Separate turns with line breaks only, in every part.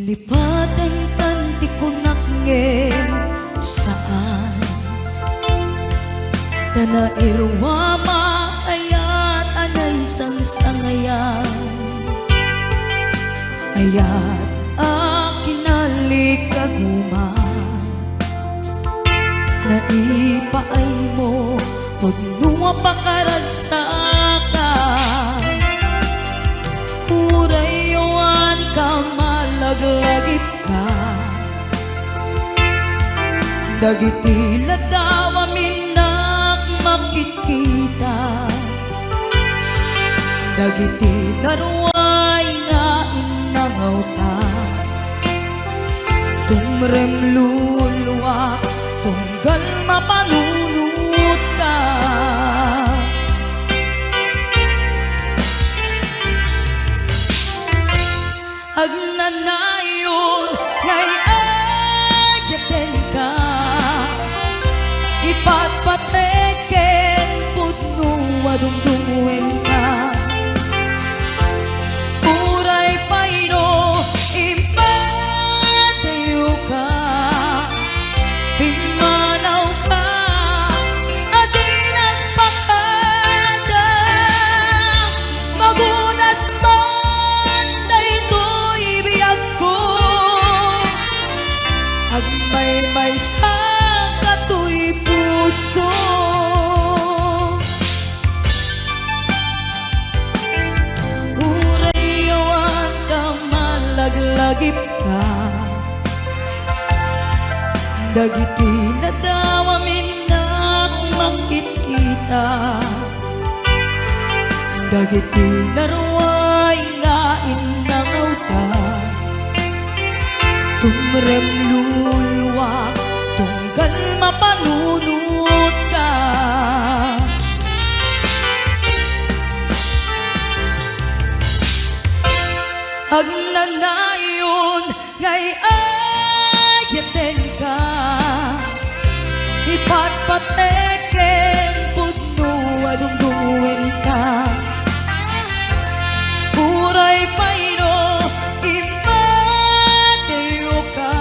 Lipatan kanti ko nakngem saan Tana irwama ayat anay sang-sangayan Ayat akinalikaguman Naipaay mo Pagnuwa pakaragsakan Urayawan ka malaglagip ka Dagiti ladawa minak makikita Dagiti darway nga inangaw ta Tumrem luluwa tunggal mapanunut ka Agnanayon ngay ayaten ka Ipatpateken putno adungdungwen ka Uray payno impatayo ka Pimanaw ka adin nagpakada Magunas man daytoy biyag ko Agmay-may sa katoy puso Urayawan ka malaglagip ka Dagiti ladawa minak makikita Dagiti darway nga inangaw ta Tumrem luluwa tunggal mapanunut ka Agnanayon ngay ayaten ka Ipatpateken putno adungdungwen ka Uray payno impatayo ka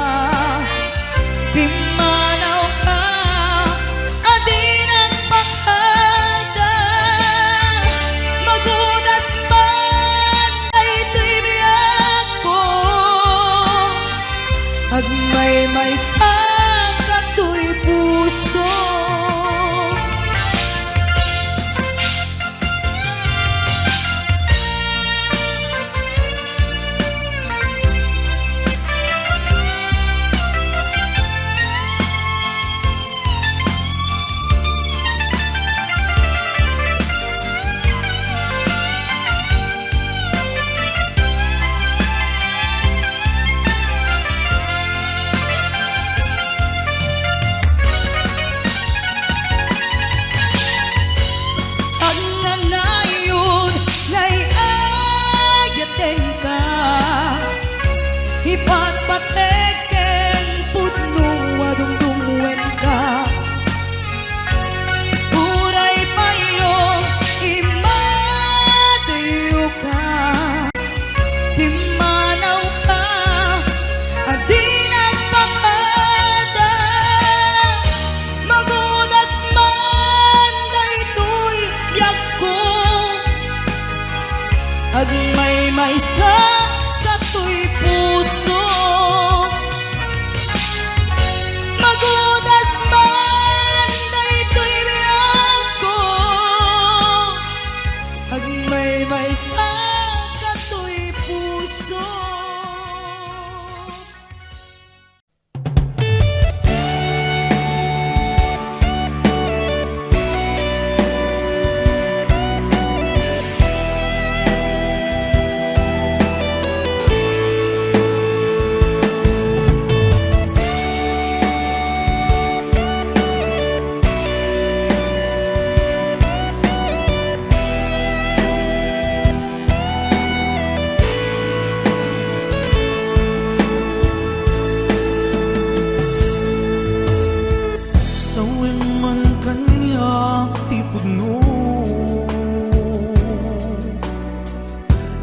Pimanaw ka adin nagpakada Magunas man daytoy biyag ko Agmay-may sa katoy puso Agnanayon ngay ayaten ka Ipatpateken putno adungdungwen ka Uray payno impatayo ka Pimanaw ka adin nagpakada Magunas man daytoy biyag ko Agmay-may sa katoy puso Magunas man daytoy biyag ko Agmay-may sa katoy puso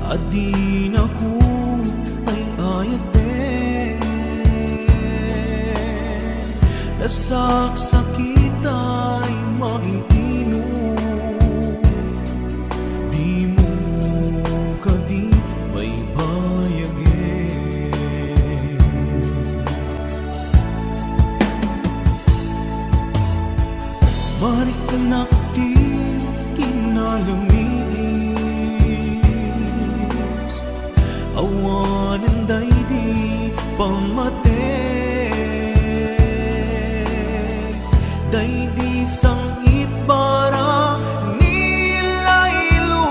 Adin ako ay ayaten Nasaksakit ay maiinot, di mo kadi baybayagin. Balik anak di kinalamis, awanan day di pamate. Day di sangit bara nilaylo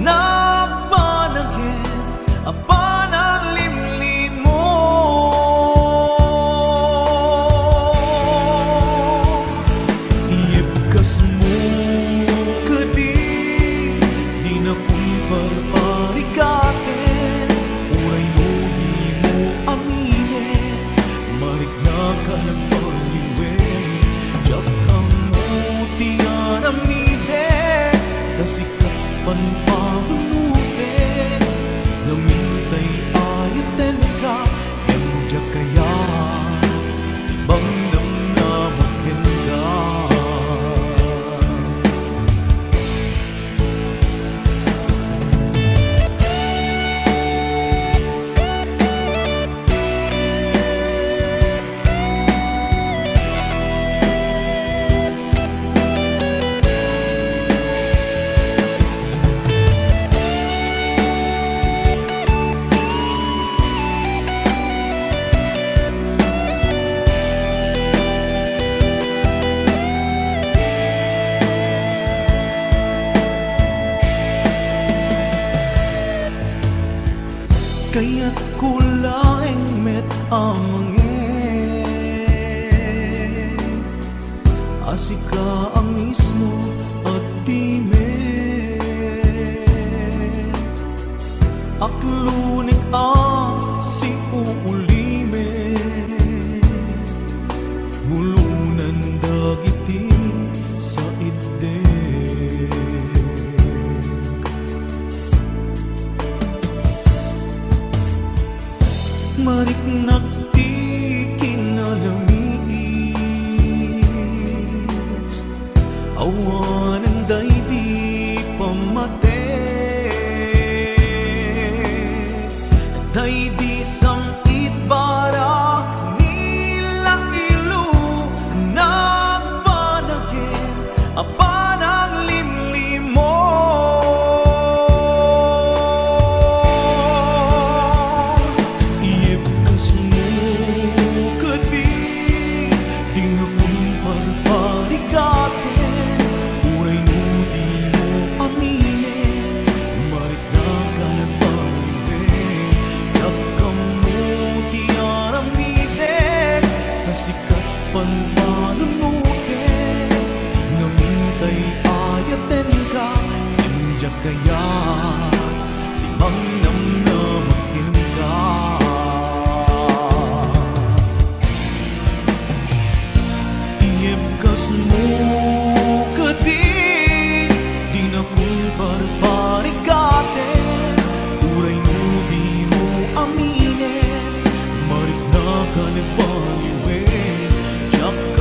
nagpanagin apan ang limlim mo. Iibkas mo kadi di na kumparparikatin, uray no di mo aminin, marik na ka nagpaliwin. Diyak kang mutiaramide, kasikat panpanunute, namintay ayaten ka, yang diyak kaya ibang damnamakin ka. Kaya't kulaing met amangin, asika ang mismo at dime, aklunik ang si uulime, bulunan dagiti sa ide. Marik nakti kinalamis, awanan day di pamate. Day di sangit bara nilaylo nagpanagin apan ang limlim mo. Sikat panpanunute, namintay ayaten ka, indya kaya timang namnamakin ka. Iibkas mo kadi di na kumparparikatin, uray no di mo aminin, marik na ka nagbaliwin. Diyak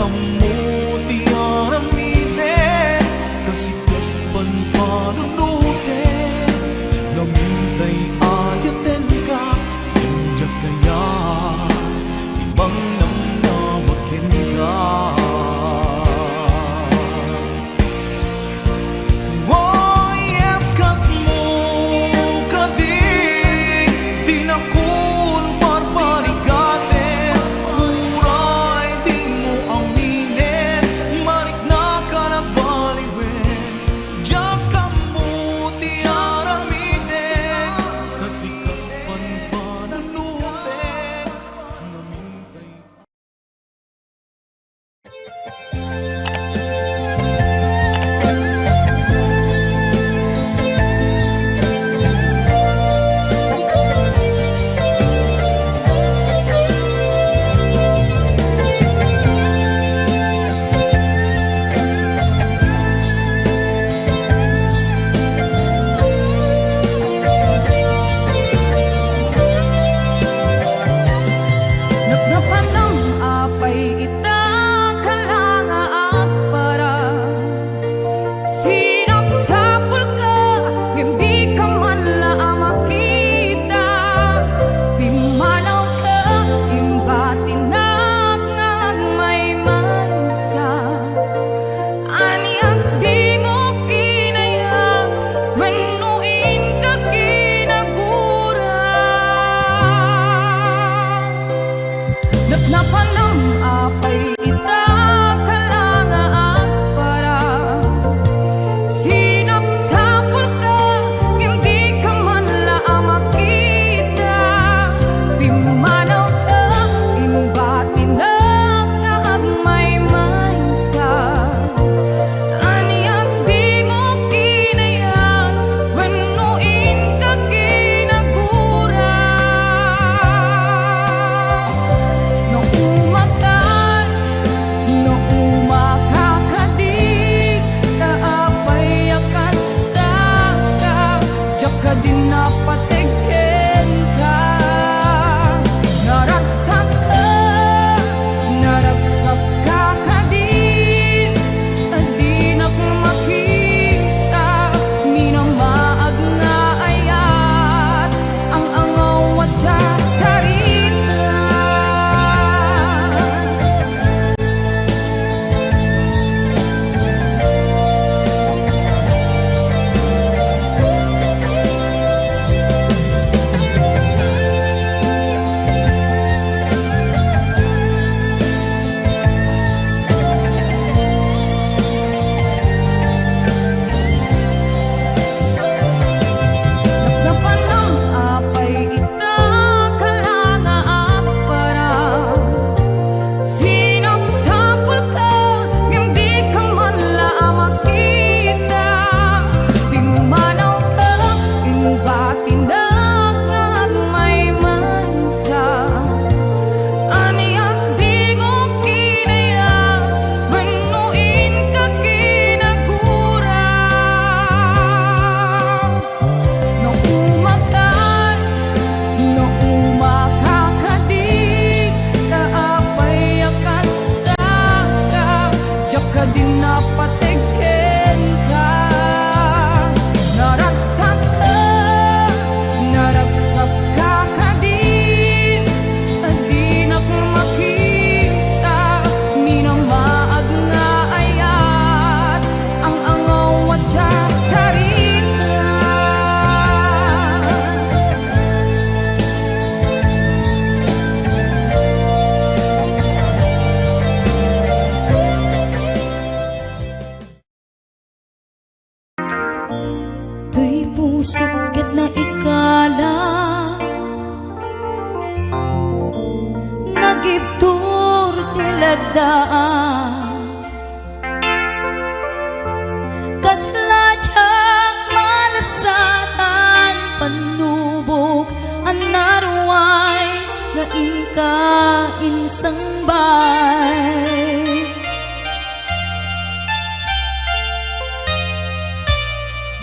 kainsang bay.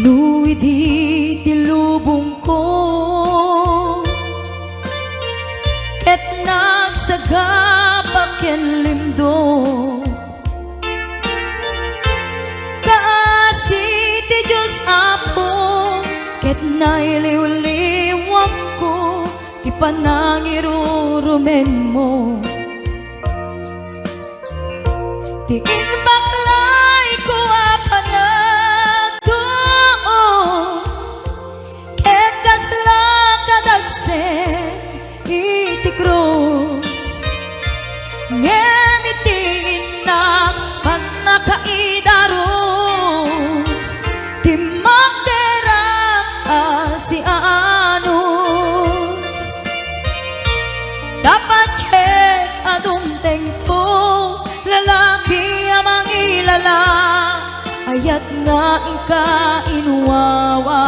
No idi tilubong ko ket nagsagapa ken limdo kasi ti Diyos Apo ket nailiw-liwak ko ti panangirurumen mo. Ti inbaklay ko apanagdo ket kasla kadagsen iti krus ngem iti inak pannakaidarus ti magderak si anus dapat cek adung tempo lalaki amang ilala ayat nga ingka inuwawa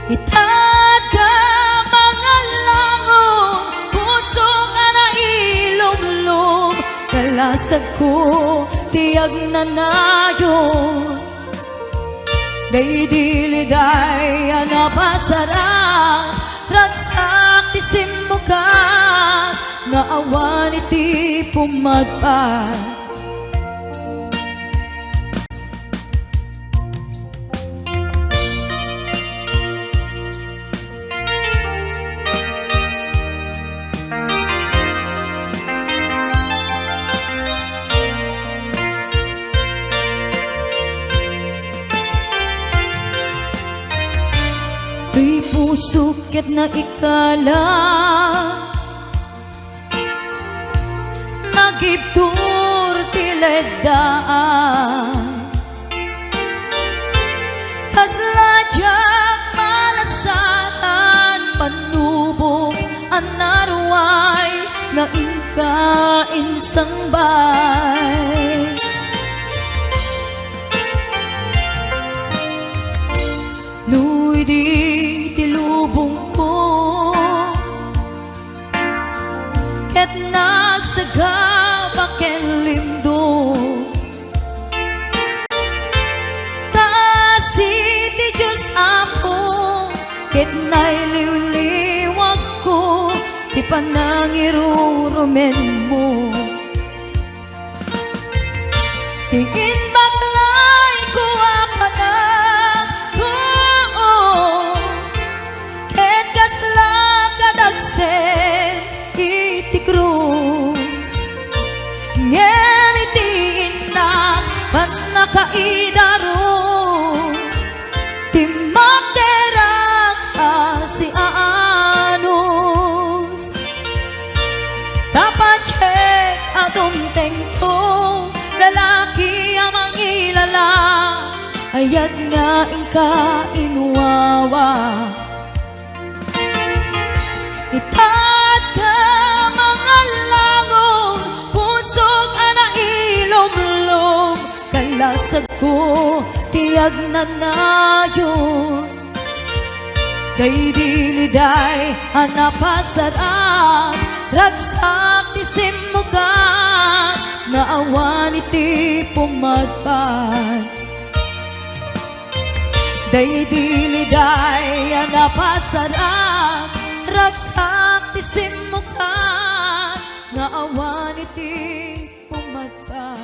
itata mga langon puso nga na ilumlum kalasag ko tiyag na nayon daydiliday anapasara ragsak ti simukat nga awan iti pumadpad. Di puso ket na ikala nagibtur ti leddaan kasladyak malasatan panubok anarway nga ingka insang bay. Nuy di tilubong ko ket nagsagapa ken limdo kasi ti Diyos Apo ket nailiw-liwak ko ti panangirurumen mo. Tingin baklay ko apanagdo ket kasla kadagsen iti krus ngem iti inak pannakaidarus ti magderak si anus dapat cek adum tengto lalaki amang ilala ayat nga ingka inuwawa itata mga langon pusog ana ilumlum kalasag ko tiyag na nayon daydiliday anapasarap ragsak ti simukat nga awan iti pumadpad. Daydiliday anapasarap ragsak ti simukat nga awan iti pumadpad.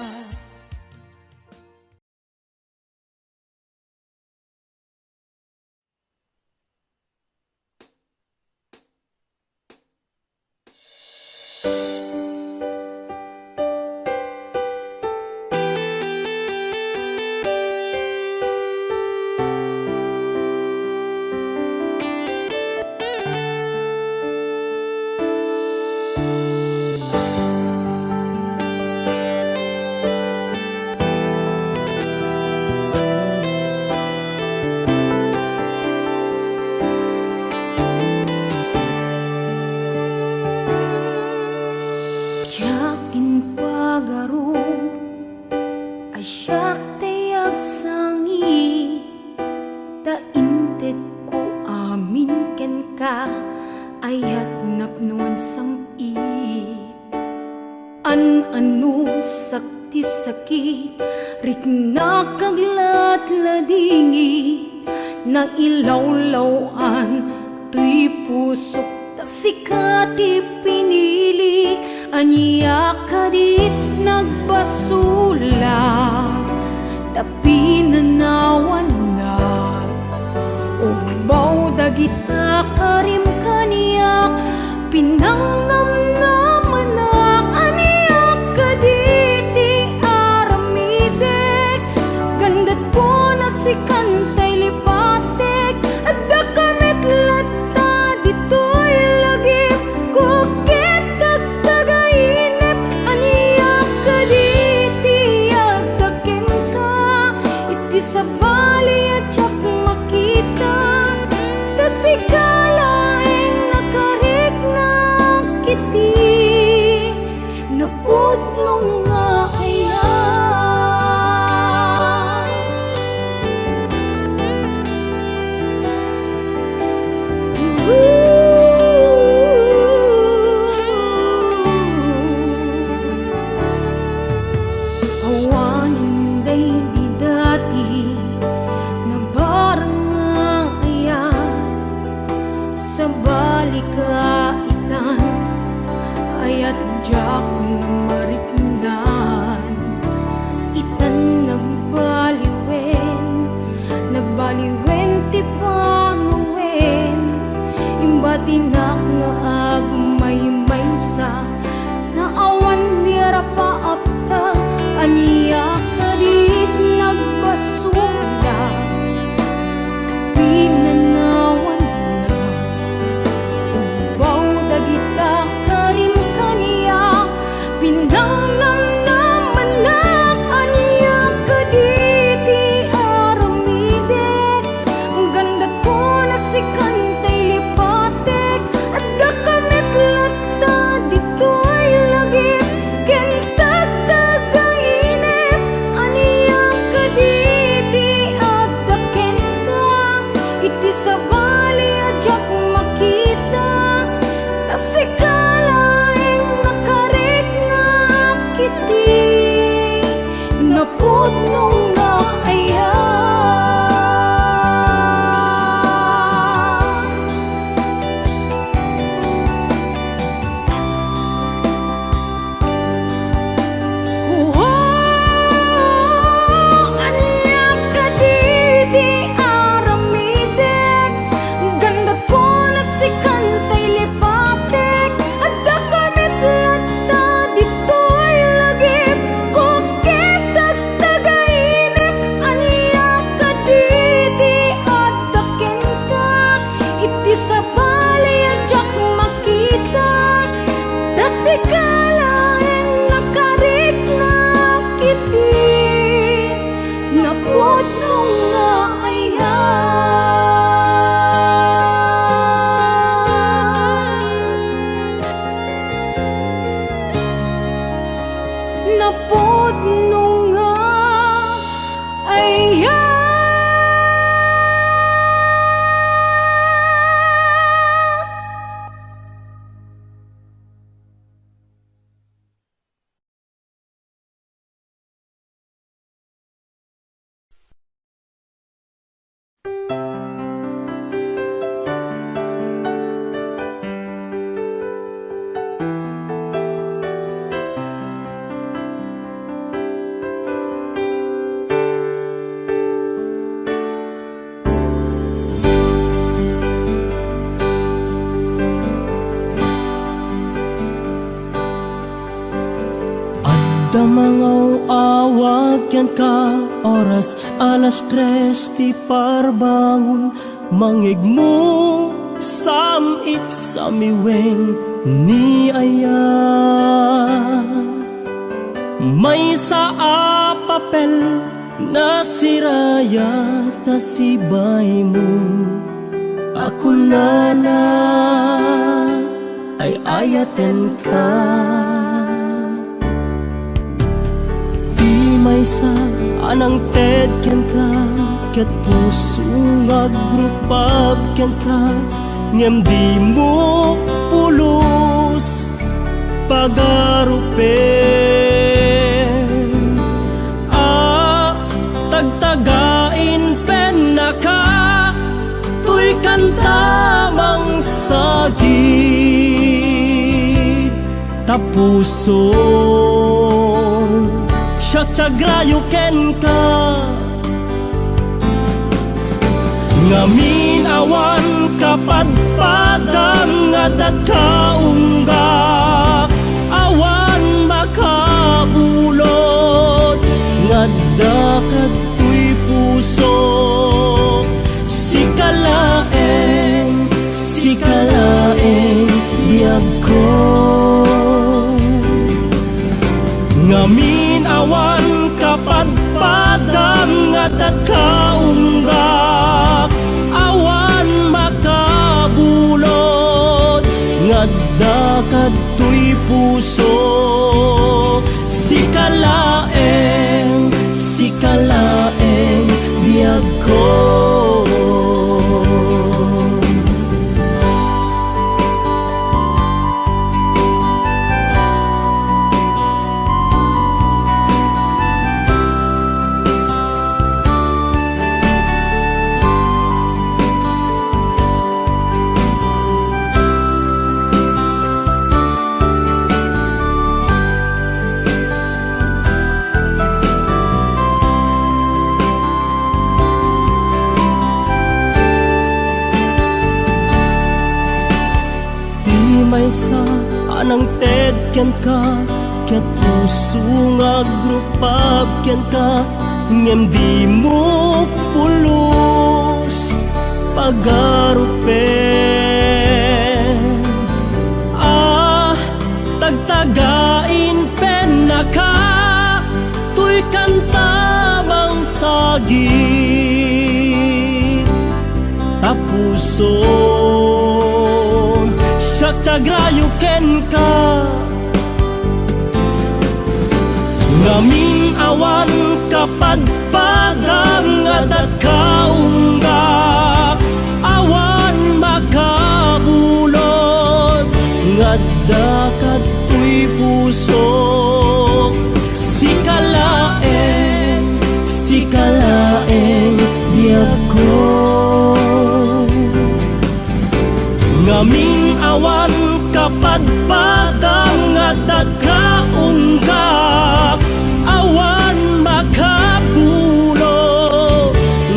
Ayat sakti sakit rik nakaglat-ladingit na ilawlawan tuy pusok ta sikati pinilik anya kadit nagbasula tapi nanawan na ubaw dagita karim kaniyak pinangnamnamanak aniyak kaditi aramidek gandat ko na si kantay lipatek at dakamit lata dito'y lagip kukit tagtagainip aniyak kaditi at dakin ka iti sa bali at tsak makita tasikalaing nakarik na kiti napudlong nga kaya awanin day di dati na barang nga kaya sa balikaitan ayat jak na mariknan itan nagbaliwen ti panuwen imbatinak nga agmay sa na awan nira paapta aniya kadit nagbasula pinanawan na ubaw dagita karim kaniya pinangnamnamanak aniya kaditi aramidek gandat ko na si kantay lipatek at dakamit lata dito'y lagip kentag tagainip aniya kaditi at daken ka iti sa bali at jak makita tasikalaing nakarik na kiti napudlong nga aya aniyak kaditi aramidek gandat ko na si kantay lipatek at dakamit lata dito'y lagip kukit tagtagainip aniyak kaditi at daken ka iti sa bali at jak makita tasikalaing nakarik na kiti napudlong nga aya napudlong nga aya
Damangaw awag yan ka oras alas 3 ti parbangon mangigmo samit samiweng ni aya may sa papel na sirayat na sibay mo ako na ay ayaten ka may sa anang ted ken ka ket puso agrupab ken ka ngem di mo pulos pagarupen kantamang sagit tapuso siya tiagrayo ken ka ngamin awan kapadpadang nga dagkaungga awan makabulod nga dakatoy puso sikalaeng biyag ko ngamin awan kapadpadang nga dagkaungga awan makabulod nga dakatoy puso sikalaeng biyag ko may sa anang ted ken ka ket puso nga grupab ken ka ngem di mo pulos pagarupen tagtagain pen naka tuy kantamang sagit tapuso tiagrayo ken ka ngamin awan kapadpadang nga dagkaungga awan makabulod nga dakatoy puso sikalaeng biyag ko ngamin awan kapadpadang nga dagkaungga awan makabulod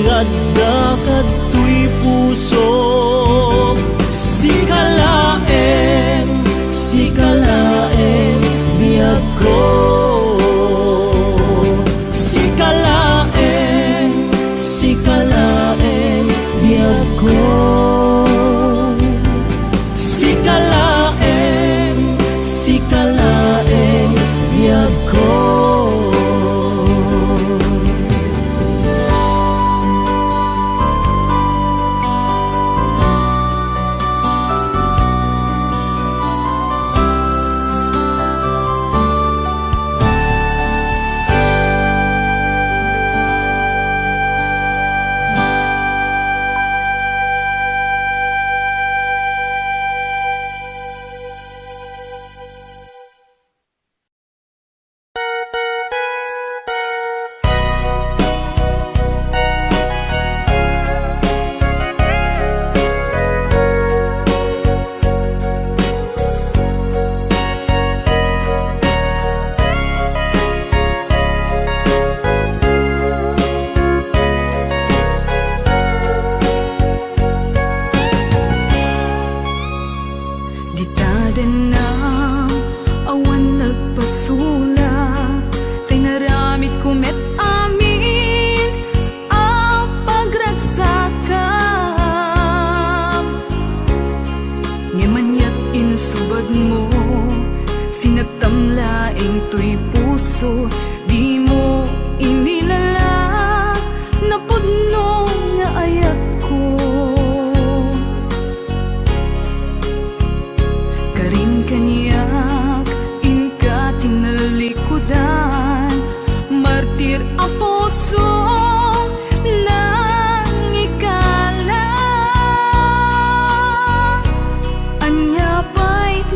nga dakatoy puso sikalaeng biyag ko sikalaeng biyag ko sikalaeng biyag ko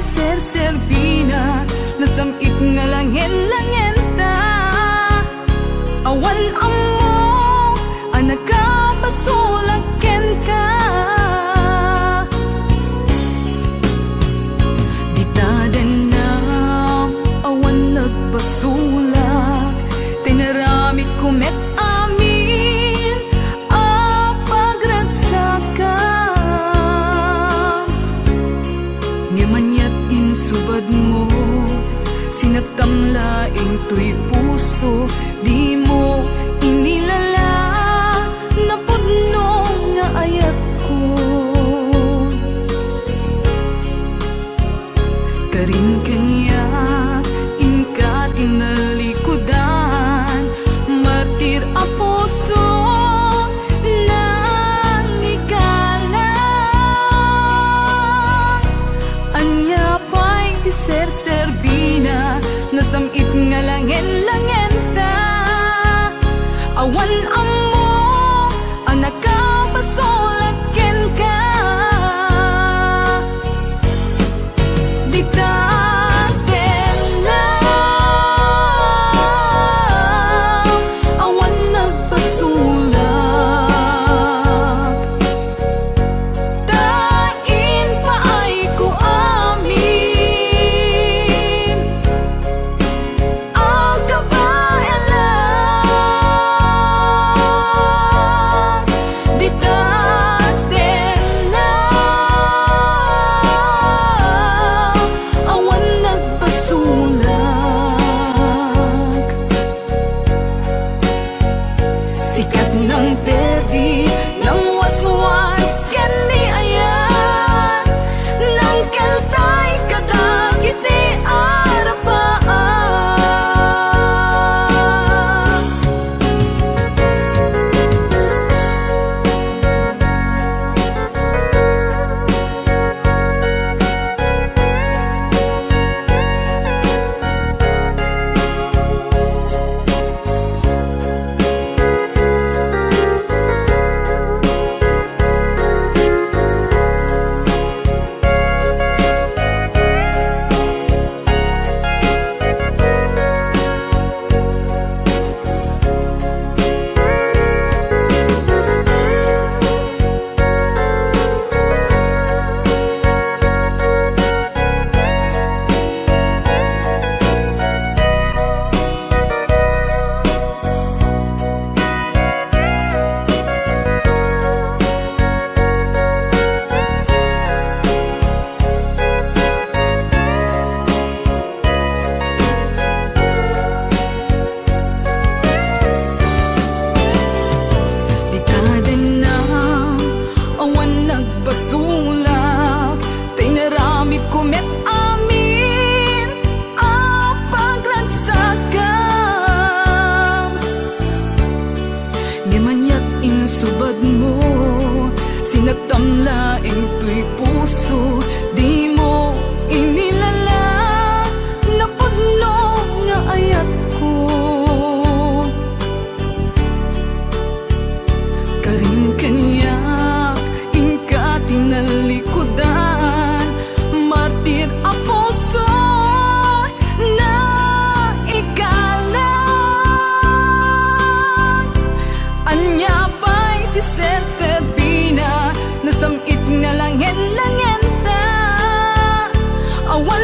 Ser Servina, nasamit nga langin-langenta tuy puso, di mo inilala na pudno nga ayat ko. Karin kanya inka tinalikudan, martir a puso nang ikala. Anya pa'y ser-serbina, nasamit nga langen-langen ta. Awan amo anak ka pasolaken ka. Di taten na awan nagpasulak. Tain pa ay ko amin ang kabayanan. Di taten na awan nagpasulak. Sikat ng perdi ng waswas kani ayan, nang keltay kadagiti arapaan. Di taden na awan nagpasulak, tinaramid ko met amin ang paglansagam. Ngemanyat insubad mo, sinagtamlaeng tuy puso, di mo inilala na pudno nga ayat ko. Karin kanya inka tinalikudan, martir a puso na ikala. Anya pa'y ti ser-serbina, nasamit nga langen-langen ta. Awan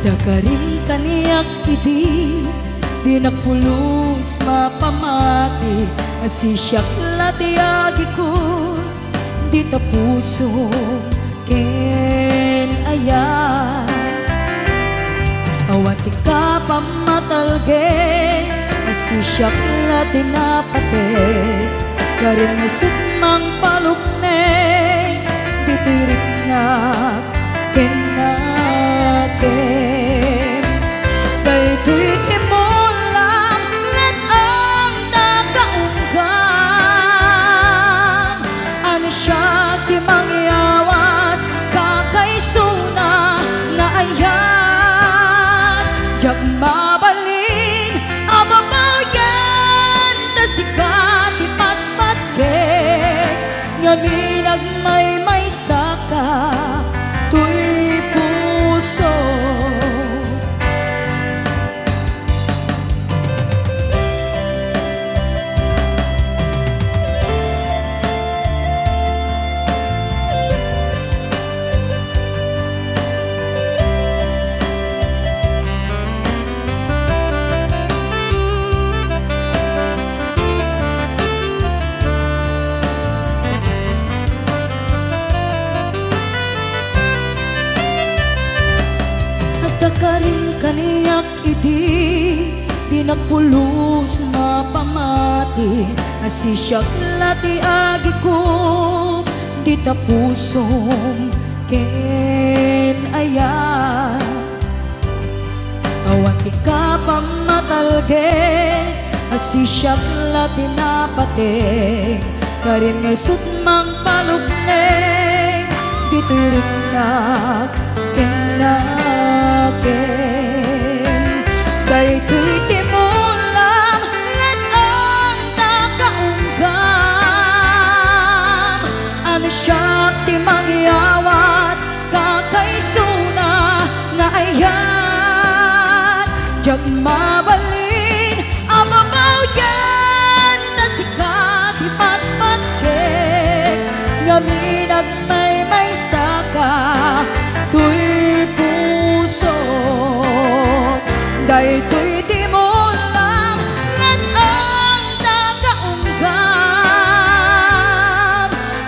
Dakarin kaniyak idi di napulos mapamati asisyak latiagi ko di tapuso ken aya awati ka pamatalge asisyak latinapate karin nasut mang palukne di tirik na ken natin daytoy timulang let ang nakaungkam ano siya ti mangyawat kakaisuna nga ayan jak mabalin ababaw yan na sikat ipatpatke nga minagmay saka tuy puso Dakarin kaniyak idi di napulos mapamati asisyak lati agi ko di tapusom ken aya awati ka pamatalge asisyak lati napate karin ngesut mang palugne di tirik na ken natin daytoy timulang let ang nakaunggam ano siya ti mangyawat kakaisuna nga ayan jak mabalin ababaw yan na sikat ipatpatke nga minagmay saka tuy puso daytoy timulang let ang nakaunggam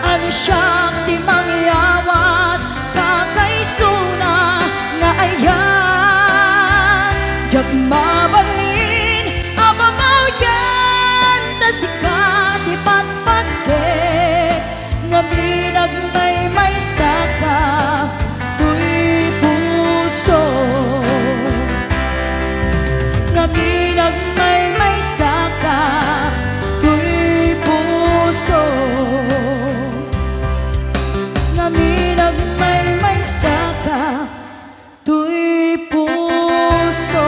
ano siya ti mangyawat kakaisuna nga ayan jak mabalin ababaw yan na sikat ipatpatke nga minagmay saka tuy puso nga minagmay saka tuy puso nga minagmay saka tuy puso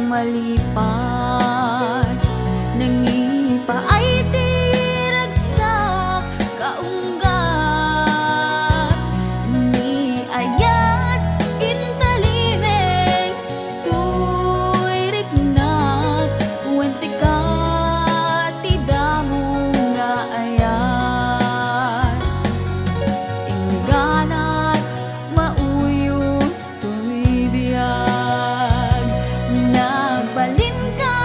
malipat nangipa ay tiragsak kaunggat ni ayat intalimeng tuy riknak wen sikat tidamu nga ayat ingganat mauyos tuy biyag nagbalin ka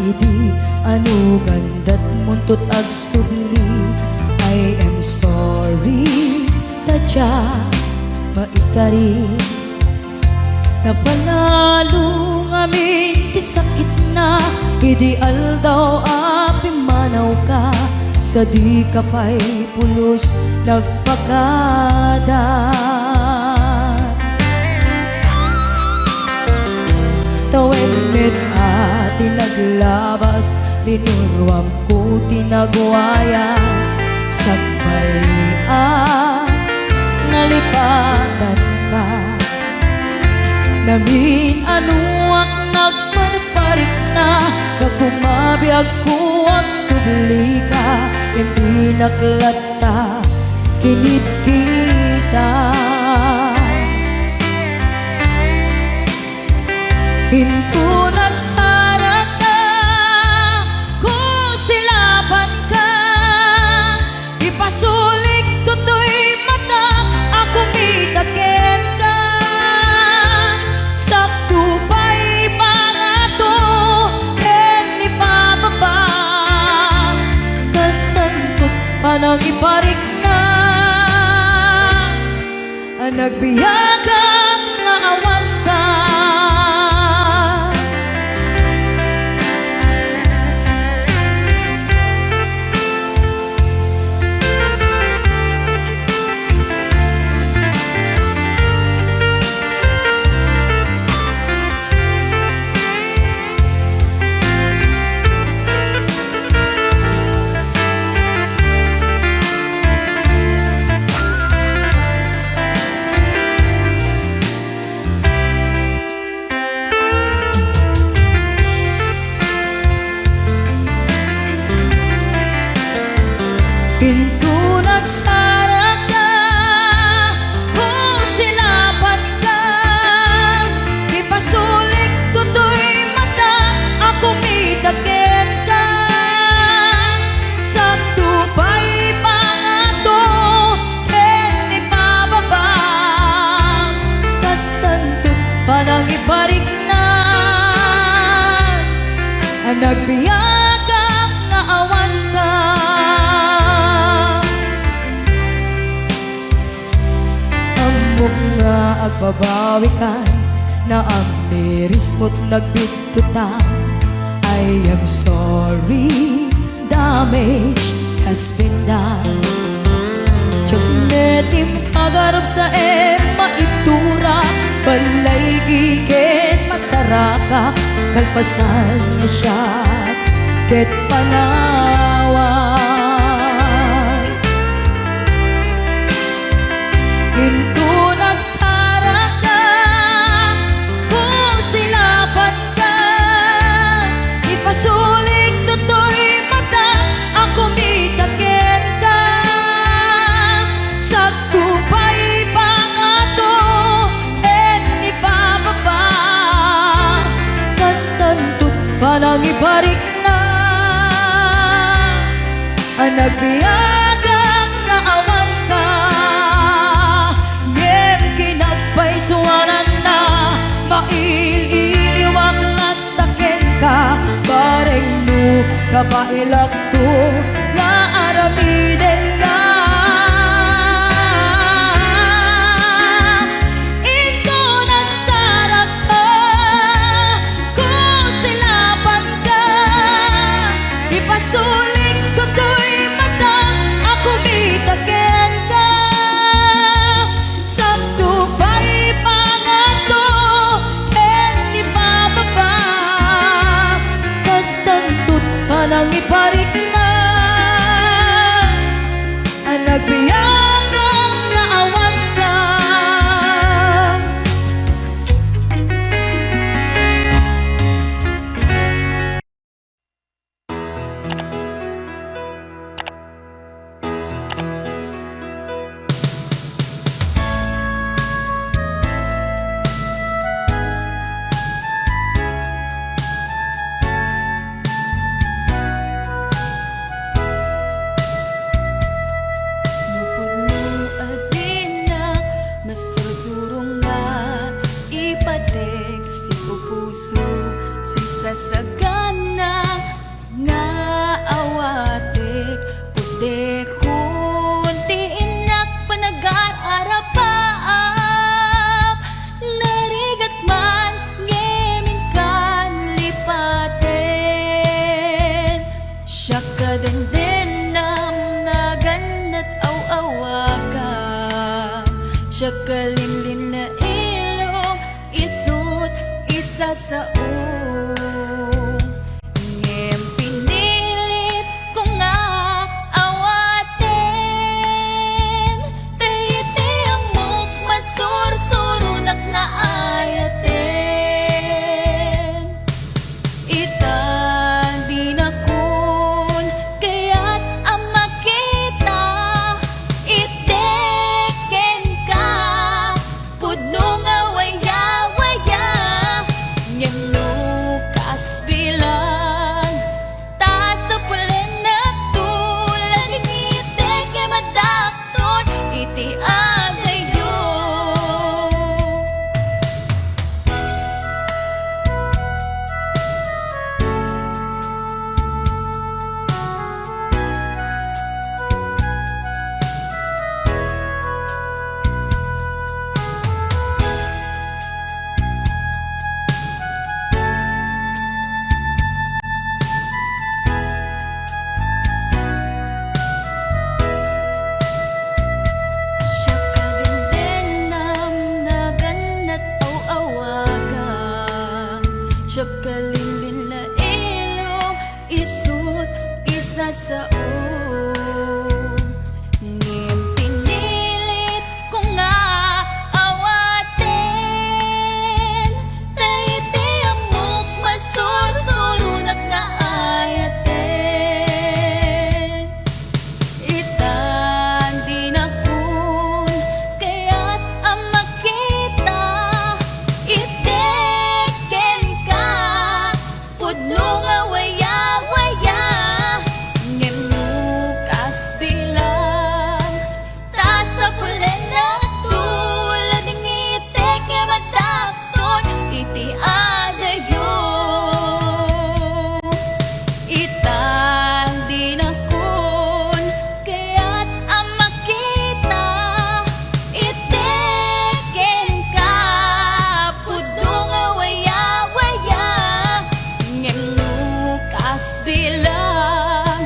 idi ano gandat muntot ag subli. I am sorry tadya maikari napanalo ngamin ti sakit na ideal daw api manaw ka sa di ka pa'y pulos nagpakada. Tawen met ati naglabas tinurwam ko tinagwayas sagbay nalipatan ka namin anuak nagparparik na nagkumabiyag ko ang subli ka hindi naklata kinit kita hinto nagsara ka kung silaban ka ipasulik tutoy mata ako mitaken ka sakto pa'y pangato ken ni pababa kas tantot panang iparik na nagbiyagang nga awan ka. Pinto nagsara ka kung silaban ka ipasulik tutoy mata ako mitaken ka sakto pa'y pangato ken ni pababa kas tanto panang iparik na nagbiyagang nga awan ka. Nga agbabawi ka na ang miris mo't nagbitutan. I am sorry, damage has been done. Tiyagnetim agarap sa maitura balay giken masaraka kalpasan niya siya ket panawan hinto nagsara ka kung silaban ka ipasulik tutoy mata ako mitaken ka sakto pa'y pangato ken ni pababa kas tantot panang iparik na nagbiyagang naawan ka ngem kinagpaisuanan na maililiwag lataken ka bareng no kabailak to nga aramiden ka ito nagsarap ka kung silaban ka ipasulik tutoy mata ako mitaken ka sakto pa'y pangato ken ni pababa kas tantot panang iparik na nagbiyagang naawan ka. Lupot
kadendendam na ganat aw-awaga siya kalinlin na ilong isut isa sa ngem pinilit ko nga awaten tayiti amok masursurunak na ayaten itan di na kun kaya't ang makita iteken ka pudno nga waya-waya ngem lukas bilang ta sa pulen na tulad iteke madakton iti agayo. Siya kadendendam na ganat aw-awaga siya kalinlin na ilong isut isa sa ngem pinilit ko nga awaten tayiti amok masursurunak na ayaten itan di na kun kaya't ang makita iteken ka pudno nga waya-waya ngem lukas bilang ta sa pulen na tulad ng iteke madakton iti adayo itang di na kun kaya't ang makita iteken ka pudno nga waya-waya ngem lukas bilang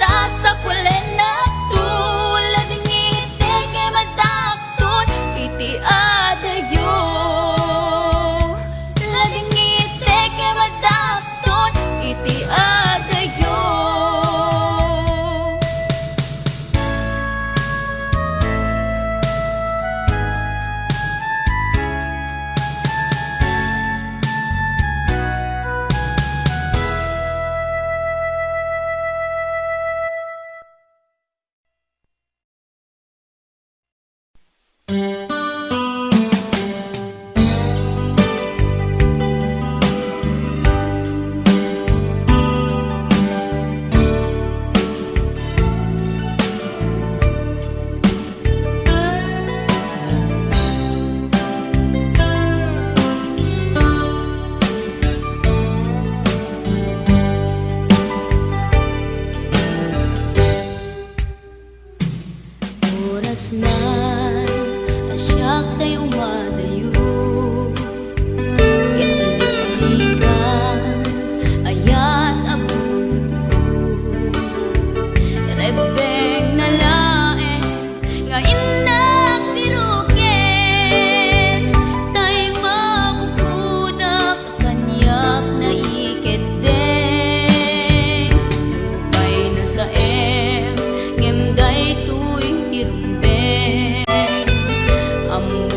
ta sa pulen na tulad ng iteke madakton iti adayo laging iteke madakton iti adayo. Oras na asyak tayo umadayo Kitlikan ayat abot ko Rebeng na laeng nga inak biruken Tay mabukudak kanyak na iketdeng Lupay na sa ngem day tuy tirumbeng Amu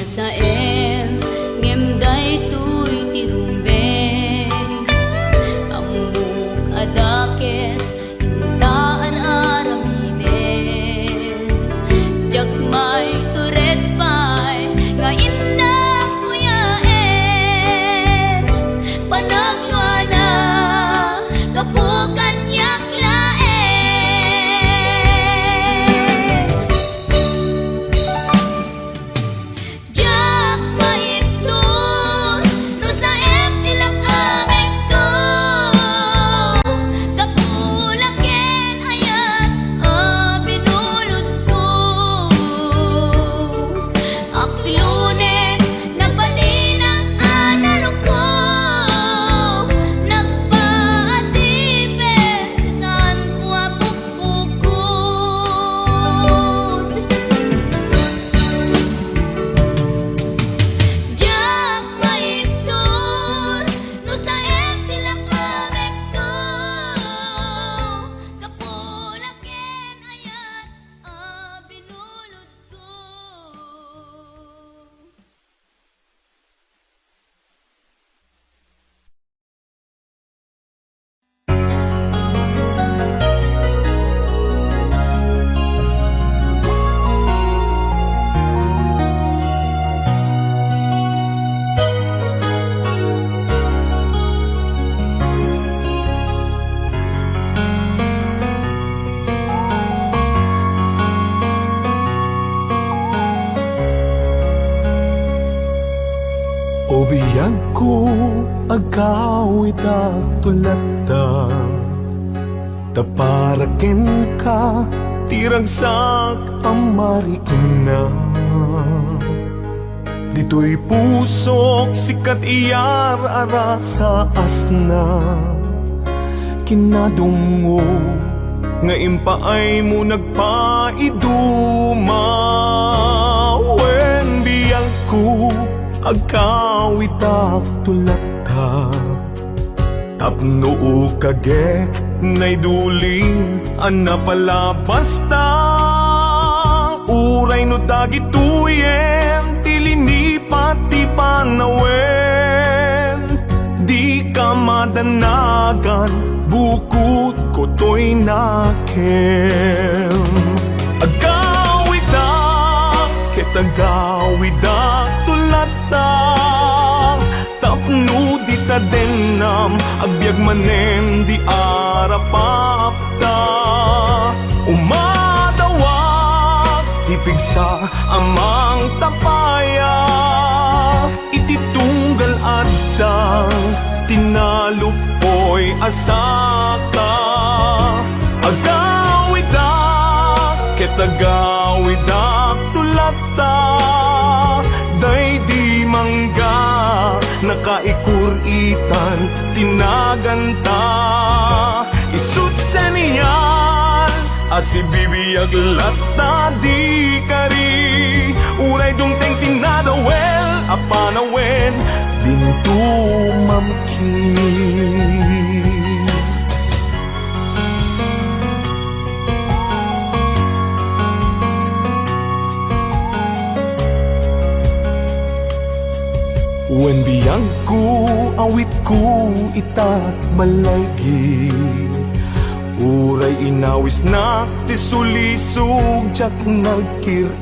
masaem ngem day tuy tirumbe amuk adakes intaan aramiden jakmay turet pay nga indak kuyaen panagluana kapukan yaklaen jak maipton no sa tilang aming to kapulaken ayat binulod ko aklunen nagbalinang anarok ko nagpaatipe saan ko apukpukod jak maipton no sa tilang aming to kapulaken ayat binulod ko.
O biyag ko agaw itatulata taparaken ka tiragsak ang marikina dito'y pusok sikat iyar ara sa asna kinadungo nga impaay mo nagpaiduma wen biyag ko agkawitak tulata tapno kage nay duling ana pala basta uray no dagituyen tilini pati panawen di ka madanagan bukod ko to'y nakem agawitak kitagawidak tulata tapno di ta denam agbyag manen di arapapta umadawak ipigsa amang tapaya ititunggal adang tinalupoy asaka agawidak kitagawidak tulata day di mangga nakaikuritan tinaganta isut sa niyan asibibiyag lata di kari uray dungteng tinadawel apanawen dintu mamkin wen biyag ko awit ko itat malaygi uray inawis na tisulisog jak nagkiri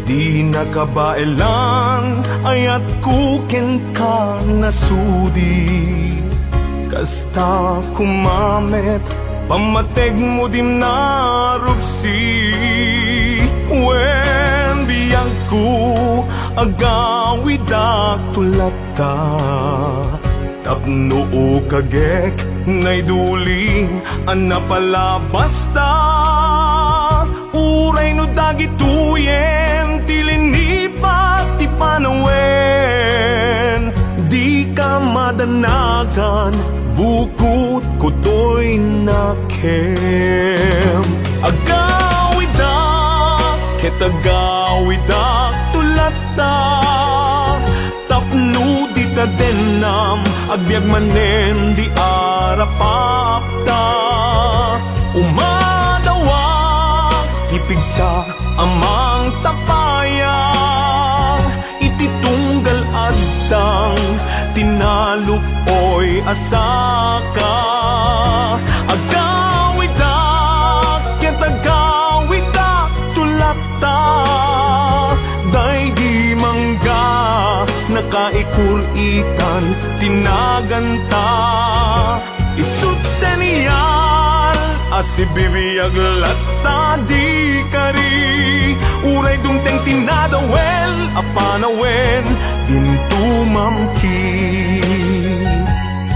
di nakabaelan ayat kuken ka nasudi kasta kumamet pamateg mo dim narupsi wen biyag ko agawidak tulata tapno kagek nay duling ana pala basta uray no dagituyen tilini pati panawen di ka madanagan bukod ko to'y nakem agawidak kitagawidak tulata tapno di ta denam agbyag manen di arapapta umadawak ipigsa amang tapaya asaka. Agawid ket agawid tulata, day di mangga nakaikuritan tinaganta. Isut seniyal asibibiyag latta di kari, uray dumteng tinadawel apanawen into mamki.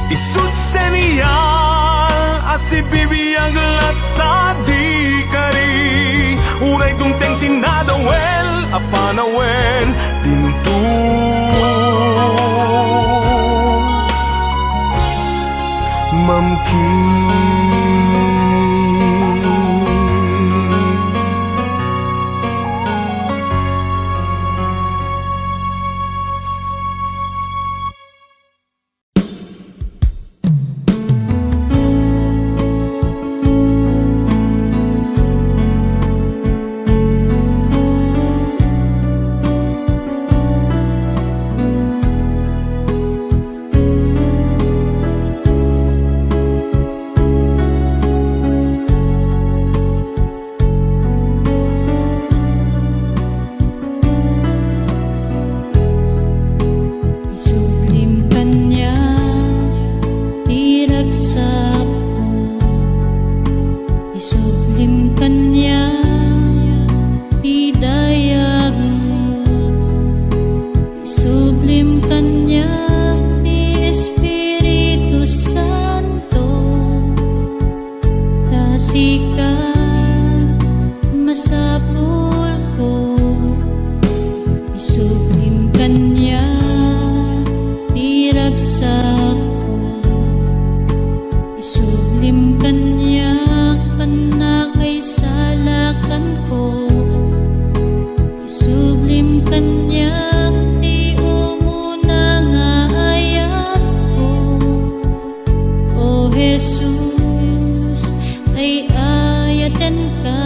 Isut seniyal asibibiyag latta di kari, uray dumteng tinadawel apanawen into mamki.
Isublim kanya diragsak mo, isublim kanya didayag mo, isublim kanya di Espiritu Santo, tasikan masapul ko. Isublim kanya diragsak ko, isublim kanya panakaisalakan ko, isublim kanya di umuna nga ayat ko. O Jesus, ay ayatan ka.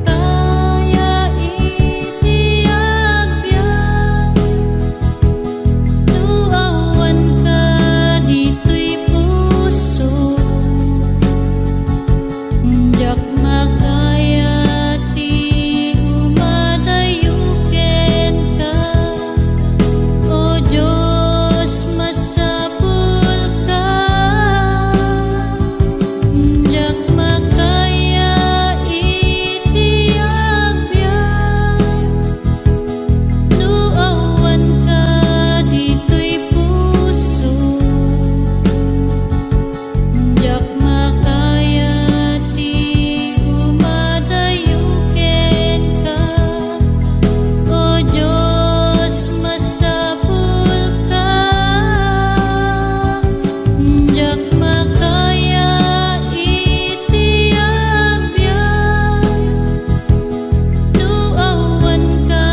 Makaya itiagbyag, tuawan ka dito'y puso. Diyak makaya ti umadayuken ka. O Diyos, masapul ka. Diyak makaya itiagbyag, tuawan ka dito'y puso. Diyak makaya ti umadayuken ka. O Diyos, masapul ka. Diyak makaya itiagbyag, tuawan ka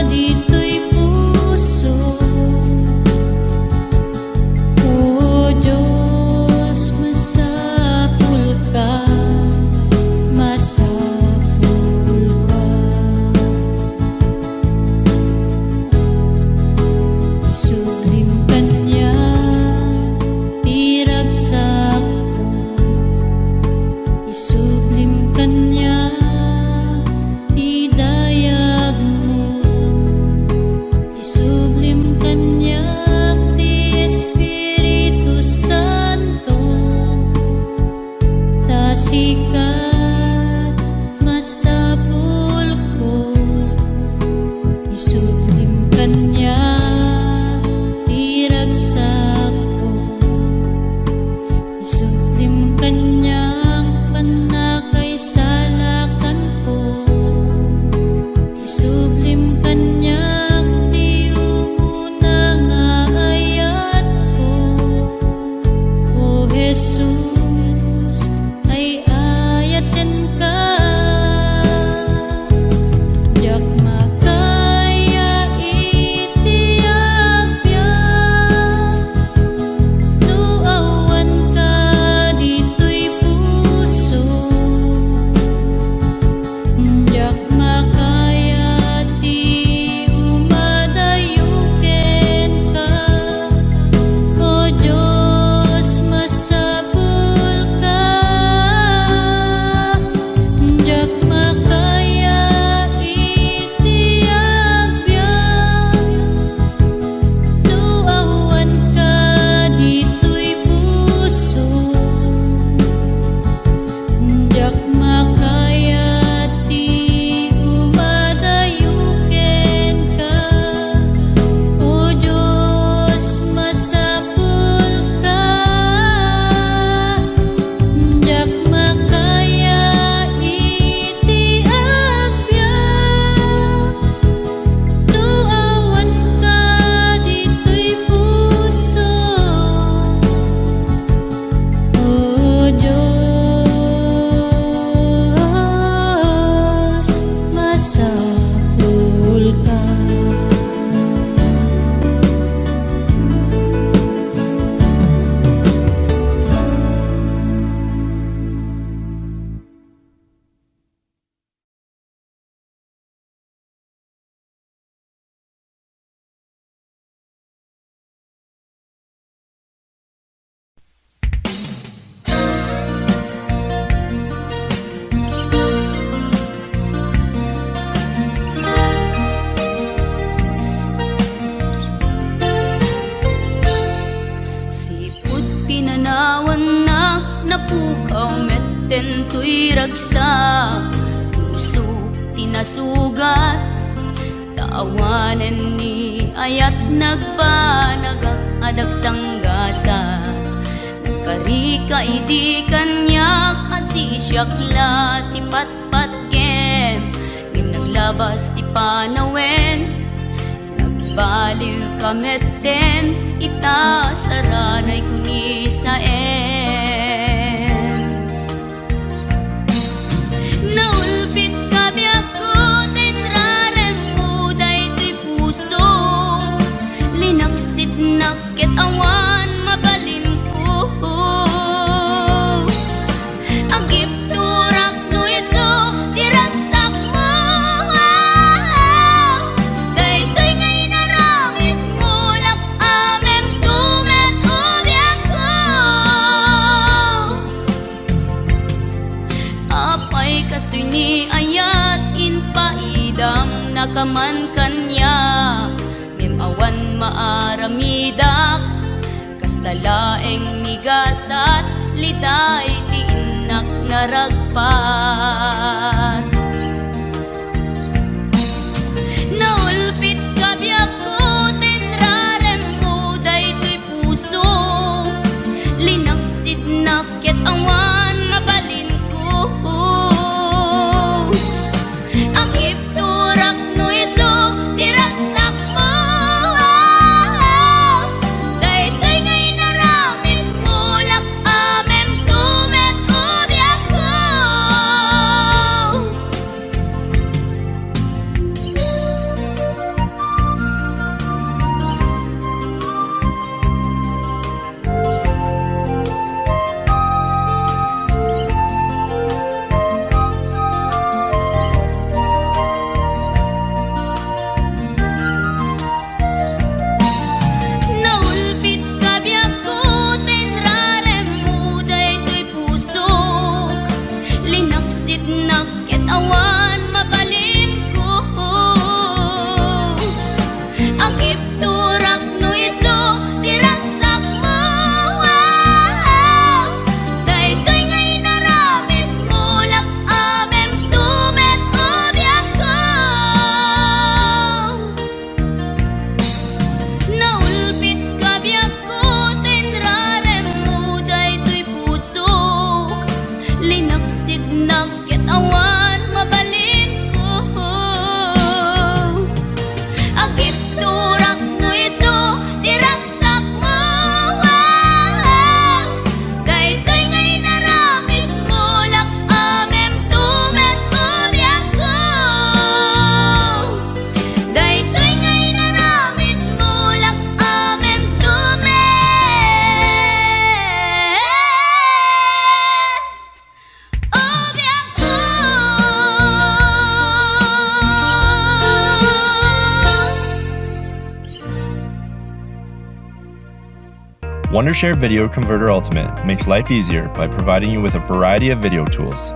dito'y puso. O Diyos, masapul ka, masapul ka. Isublim kanya diragsak ko, isublim kanya didayag mo, isublim kanya di Espiritu Santo, tasikat masapul ko. Isublim kanya diragsak ko, isublim kanyang panakaisalakan ko, isublim kanyang di umuna nga ayat ko. O Jesus, ay ayaten ka. Diyak makaya itiagbyag, tuawan ka dito'y puso. Diyak makaya ti umadayuken ka. diragsa, puso tinasugat, taawanan ni ayat nagbanagak adag sanggasa. Nagkarika idi kanyak asisyakla ti patpat kem, ngim naglabas ti panawen, nagbaliw kamet den ita saranay kuni sa naulpit kabi ako tinrarem mo daytoy puso, linaksit nakit awan mabalin ko, agip turak no iso diragsak mo, daytoy ngay naramit mo lak amem tumet ubiak ko, apay kastoy ni ayat inpaidam nakaman kanya, ngem awan maaramidak kastalaeng migasat liday ti inak naragpat. Naulpit kabi ako tinrarem mo daytoy puso, linaksid nakit awan mabalin ko, agip turak no iso diragsak mo, daytoy ngay naramit mo lak amem tumet ubiak ko. Naulpit kabi ako tinrarem mo daytoy puso, linaksid nakit awan mabalin ko, agip turak no iso diragsak mo, daytoy ngay naramit mo lak amem tumet ubiak ko. Naulpit kabi ako tinrarem mo daytoy puso, linaksid nakit awan mabalin ko, agip turak no iso diragsak mo, daytoy ngay naramit mo lak amem tumet ubiak ko, daytoy ngay naramit mo lak amem tumet ubiak ko.
Wondershare Video Converter Ultimate makes life easier by providing you with a variety of video tools.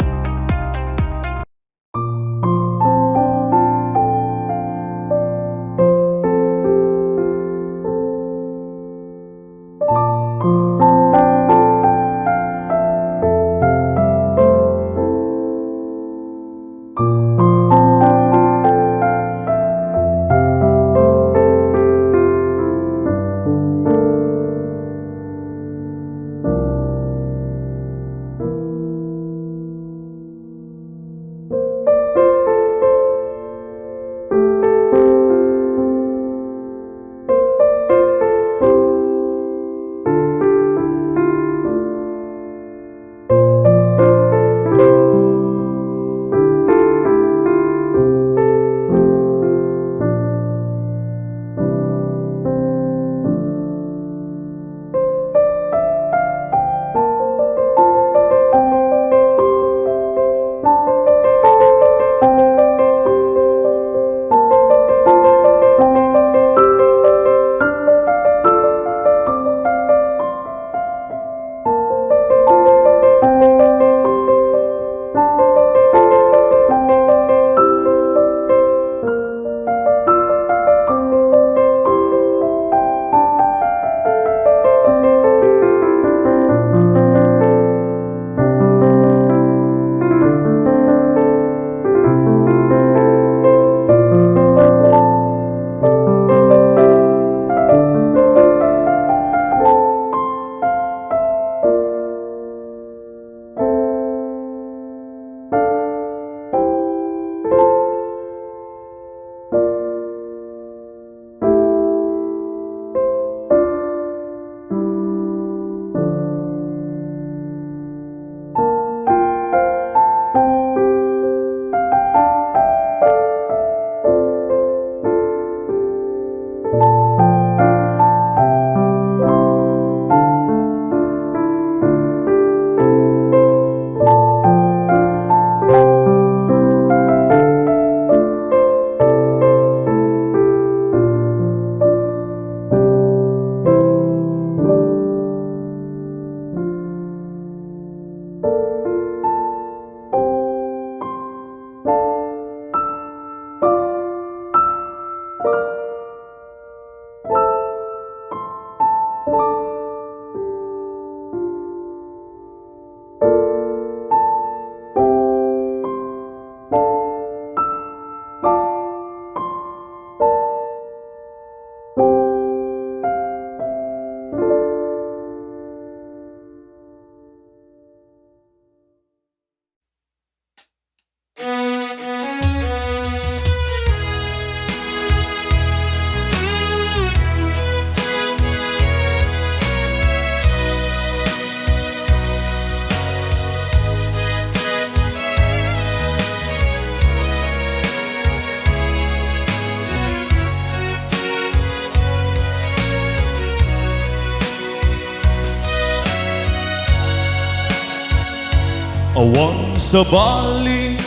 Awang sa bali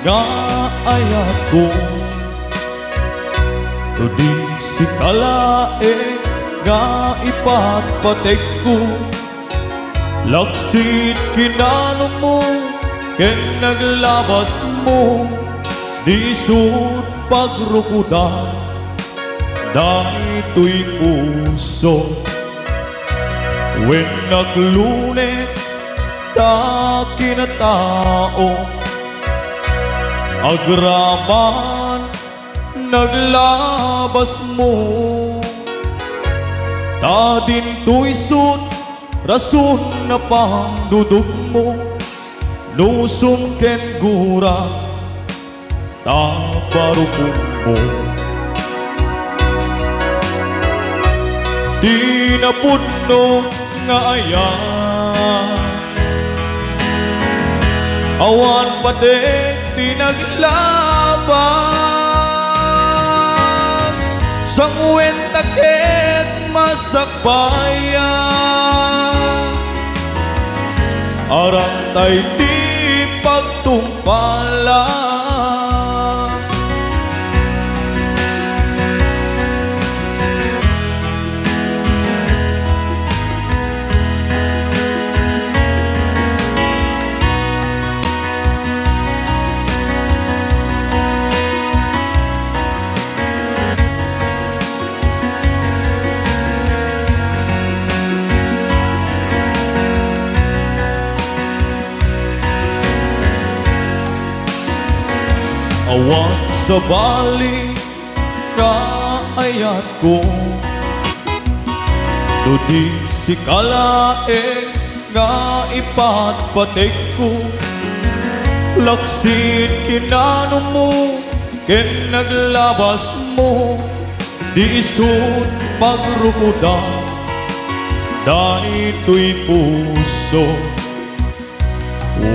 nga ayat ko, di si kalae nga ipagpatek ko. Laksit kinano mo, ken naglabas mo, di sud pagrukudan, dahito'y puso. When naglune ta kinatao, agraman naglabas mo, ta din to'y sud rason na pangdudog mo, nusong ken gura ta barukong mo. Di na puno nga ayan, awan patek di naglabas, sang wenta ket masakbayan, arantay di pagtumpalan. Awan sa bali nga ayat ko, di si kalae nga ipagpatek ko. Laksit kinano mo, ken naglabas mo, di isud pagrukudan, dahito'y puso.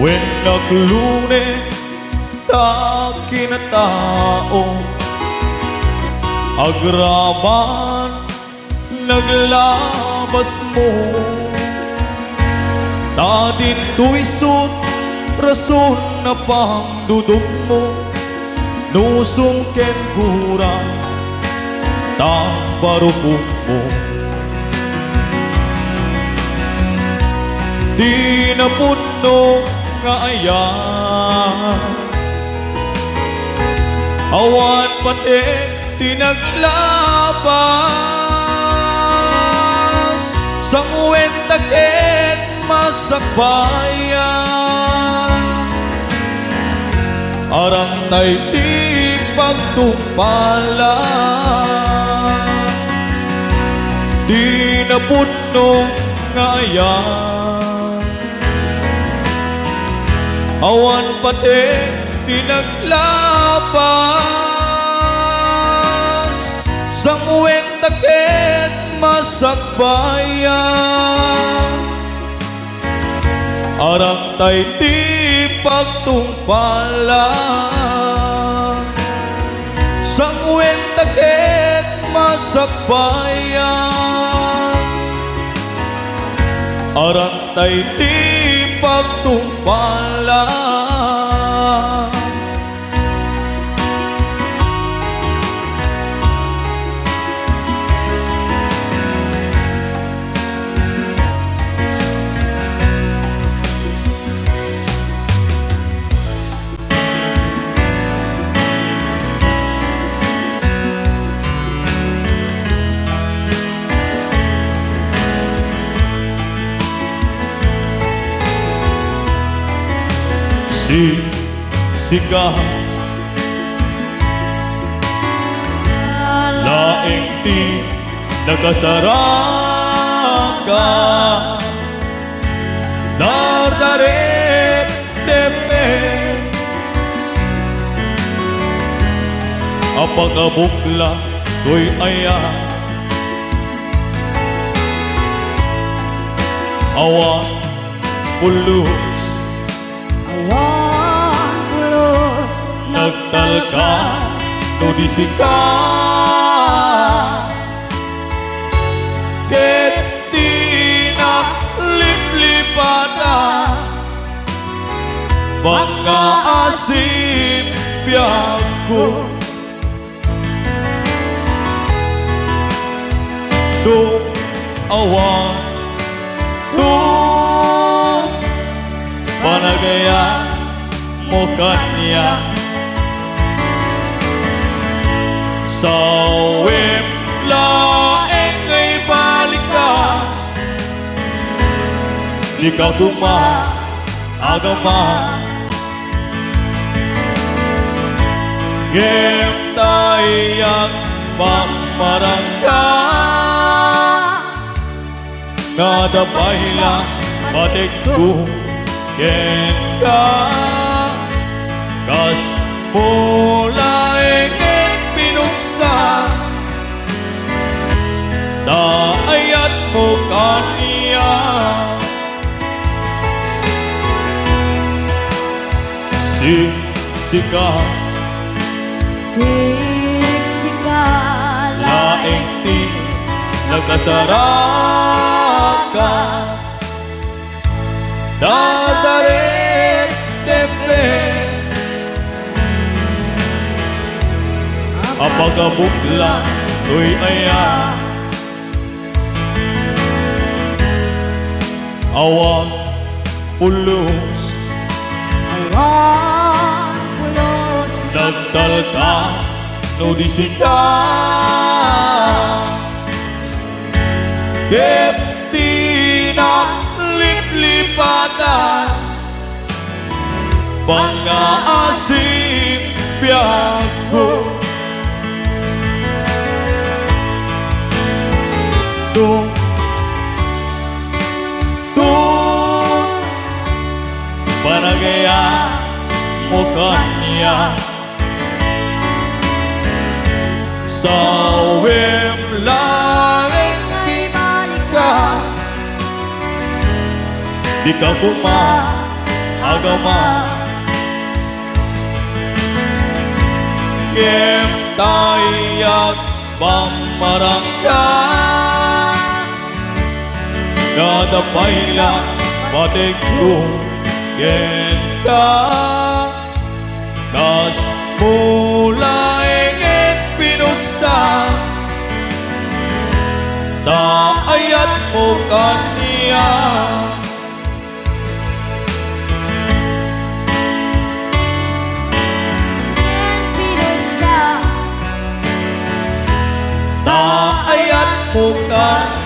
When naglune ta kinatao, agraman naglabas mo, ta din to'y sud rason na pangdudog mo, nusong ken gura ta barukong mo. Di na puno nga ayan, awan patek di naglabas, sang wenta ket masakbayan, arantay di pagtumpalan. Di na puno nga ayan, awan patek di naglabas, sang wenta ket masakbayan, arantay di pagtumpalan. Sang wenta ket masakbayan, arantay di pagtumpalan. Siga laing di nakasaraka, nardarep tepe apagabukla ko'y aya, awan pulus nagtalka no di sika, ket di na liplipata, mga asim biyag ko. Do awan, do panagaya mo kanya. Sa wim laeng ay balikas, ikaw tuma agama. Gem tayak pagmarangga, kada baila batik ko ken ka. Kas mula ingin pinuksa, daayat mo kaniya. Sika
Siksika
laing ti nagkasaraka, dadarit tepe apagabukla to'y aya. Awang pulos
Awan pulos
nagtalka no disika, kepti na liplipatan, pang-aasim biyag ko. Tung panagaya mo kanya. Sa wim langit pinikas, di ka agama. Gem tayak pamarangga, kada paila batik ko ken ka. Kas mula ingin pinuksa, daayat mo kaniya.
pinagsa
Daayat mo kaniya.